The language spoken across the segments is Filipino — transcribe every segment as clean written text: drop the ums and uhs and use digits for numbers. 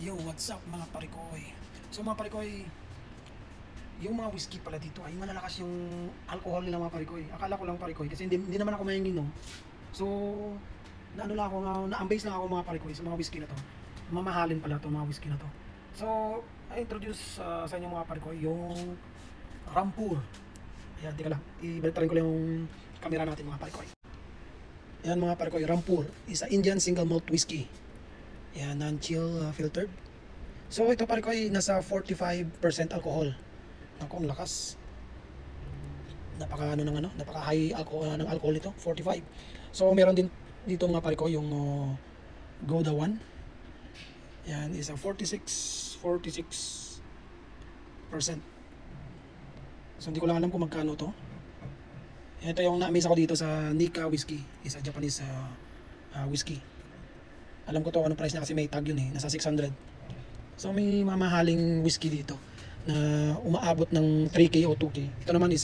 Yo, what's up mga parikoy? So mga parikoy, yung mga whiskey pala dito ay malalakas yung alcohol nila mga parikoy. Akala ko lang parikoy kasi hindi naman ako mayanginom. So, naano lang ako, na-amaze lang ako mga parikoy sa mga whiskey na to. Mamahalin pala to mga whiskey na to. So, I-introduce sa inyo mga parikoy yung Rampur. Ayan, teka lang. Ibalik ko lang yung camera natin mga parikoy. Ayan mga parikoy, Rampur is a Indian single malt whiskey. Ayan, non-chill filtered. So ito pare ko ay nasa 45% alcohol. Naku, ang lakas. Napaka high alcohol ng alcohol nito, 45. So meron din dito mga pare ko yung Gouda 1. Yan is a 46%. So hindi ko lang alam kung magkano to. Ito yung na-amaze ako dito sa Nikka whiskey, is a Japanese whiskey. Alam ko to anong price niya kasi may tag yun nasa 600. So may mamahaling whiskey dito na umaabot ng 3K o 2K. Ito naman is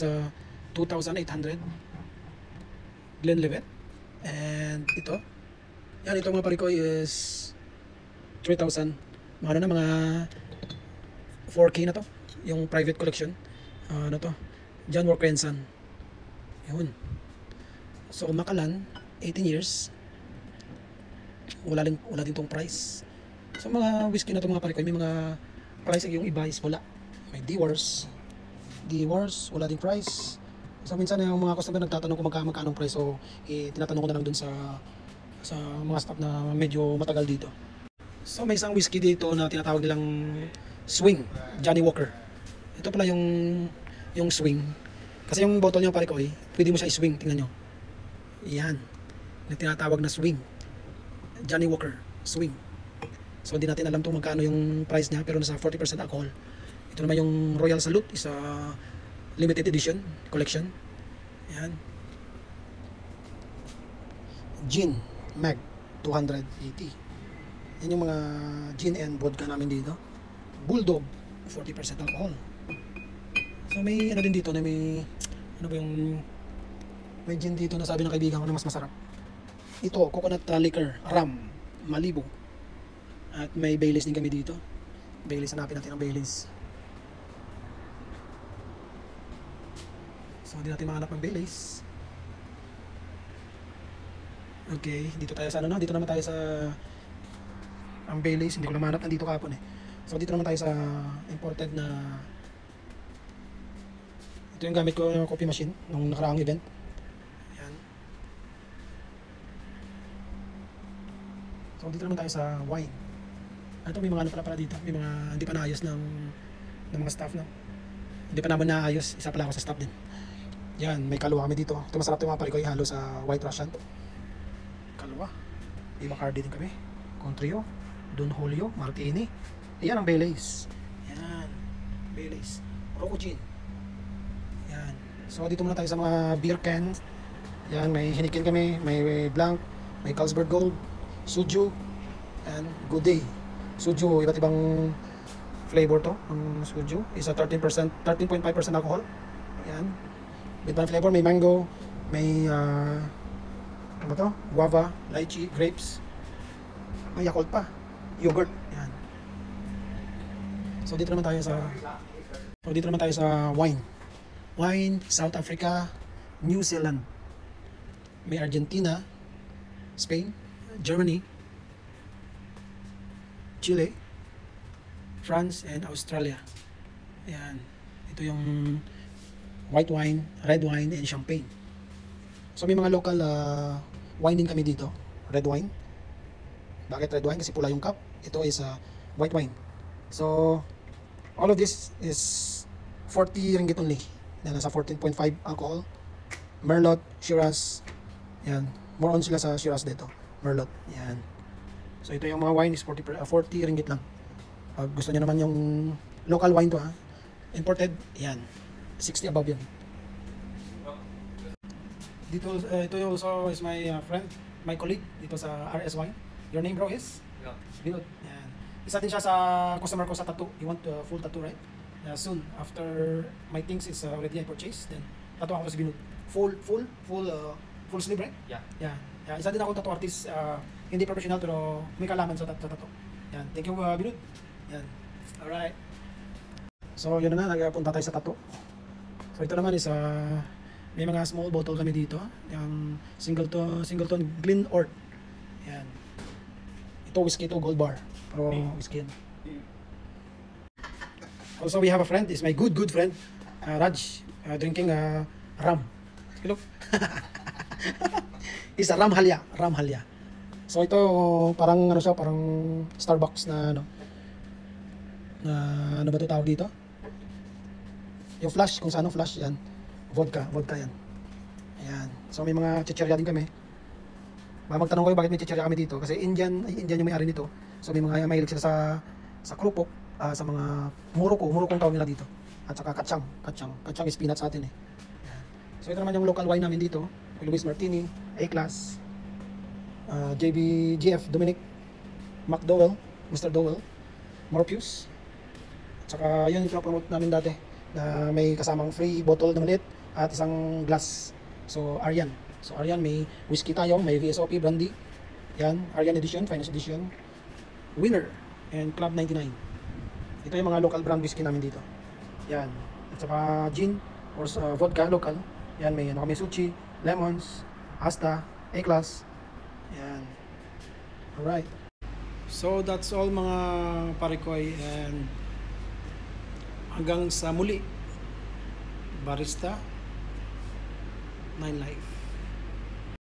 2,800 Glenlivet. And ito, ito mga parikoy is 3,000. Mga 4K na to. Yung private collection. Ano to? John Walker & Son. Yun. So Macallan, 18 years. Wala din tong price. So mga whiskey na to mga parikoy, may mga price yung iba is wala. May Dewar's, wala din price. So minsan yung mga customer nagtatanong kung magkano price, so tinatanong ko na lang dun sa mga staff na medyo matagal dito. So may isang whiskey dito na tinatawag nilang Swing, Johnny Walker. Ito pala yung Swing. Kasi yung bottle niya parikoy, pwede mo siya i-swing, tingnan nyo. Yan. Yung tinatawag na Swing. Johnny Walker, Swing. So hindi natin alam kung magkano yung price niya, pero nasa 40% alcohol. Ito naman yung Royal Salute, is a limited edition collection. Yan. Gin Mag 280. Yan yung mga gin and vodka namin dito. Bulldog 40% alcohol. So may ano din dito na may gin dito na sabi ng kaibigan ko na mas masarap. Ito, coconut liquor, rum, Malibu. At may Baileys din kami dito. Baileys, hanapin natin ang Baileys. So, hindi natin mahanap ng Baileys. Okay, dito tayo sa dito naman tayo sa ang Baileys, hindi ko na mahanap, nandito kahapon So, dito naman tayo sa imported na ito yung gamit ko yung coffee machine nung nakaraang event. Yan. So, dito naman tayo sa wine. Ito may mga pala dito, may mga hindi pa naayos ng mga staff na. Hindi pa naman naayos, isa pala ako sa staff din. Yan, may kalwa kami dito. Ito masarap 'yung mga parikoy halo sa White Russian. Kalwa. May Bacardi din kami. Contrio, Don Julio, Martini. Yan ang Baileys. Yan, Baileys. Rocco Gin. Yan. So dito muna tayo sa mga beer cans. Yan, may Heineken kami, may Blanc, may Carlsberg Gold, Suju, and Good Day. Suju, iba't ibang flavor to. Ang Suju is a 13%, 13.5% alcohol. Ayan. Iba't ibang flavor, may mango, may ano to? Guava, lychee, grapes. May Yakult pa. Yogurt. Ayan. So dito naman tayo sa wine. Wine, South Africa, New Zealand. May Argentina, Spain, Germany, Chile, France, and Australia. Ayan. Ito yung white wine, red wine, and champagne. So may mga local wine din kami dito. Red wine. Bakit red wine? Kasi pula yung cup. Ito is white wine. So all of this is 40 ringgit only. Yan, nasa 14.5 alcohol. Merlot, Shiraz. Yan. More on sila sa Shiraz dito. Merlot. Yan. So ito yung mga wine is 40 ringgit lang. Pag gusto niyo naman yung local wine to imported, yan. 60 above yan. Dito, ito also is my friend, my colleague dito sa RS Wine. Your name bro is? Binod. Yan. Isa din siya sa customer ko sa tattoo. You want full tattoo, right? Soon, after my things is already I purchased, then tattoo ako si Binod. Full sleeve, right? Yeah. Yeah. Isa din ako tattoo artist, hindi professional pero may kalaman sa tattoo. Yan. Thank you, Binod. Yan. Alright. So, yun na nga. Nagpunta tayo sa tattoo. So, ito naman is may mga small bottle kami dito. Yung Singleton Glen Ort. Yan. Ito whiskey, ito gold bar. Pero whiskey yan. Also, we have a friend. Is my good friend, Raj, drinking rum. Look. Is a rum halya. Rum halya. So, ito parang ano siya, parang Starbucks na ano. Na ano ba ito tawag dito? Yung flash, kung saan flash yan. Vodka yan. Ayan. So may mga chichirya din kami. Magtanong kayo bakit may chichirya kami dito kasi Indian yung may-ari nito. So may mga mahilig sila sa krupok, sa mga murukong tawag nila dito. At saka kachang is peanut sa atin eh. Ayan. So ito naman yung local wine namin dito. Louis Martini, A-Class, GF Dominic, McDowell, Mr. Dowell, Morpheus. At saka yun yung promote namin dati na may kasamang free bottle na maliit at isang glass. So Aryan. So Aryan may whiskey tayo, may VSOP brandy. Yan, Aryan edition, finest edition. Winner and Club 99. Ito yung mga local brand whiskey namin dito. Yan. At saka gin or vodka local. Yan, may ano kami, Suchi, Lemons, Asta, A-Class. Yan. Alright. So that's all mga parikoy, and hanggang sa muli. Barista 9 Life.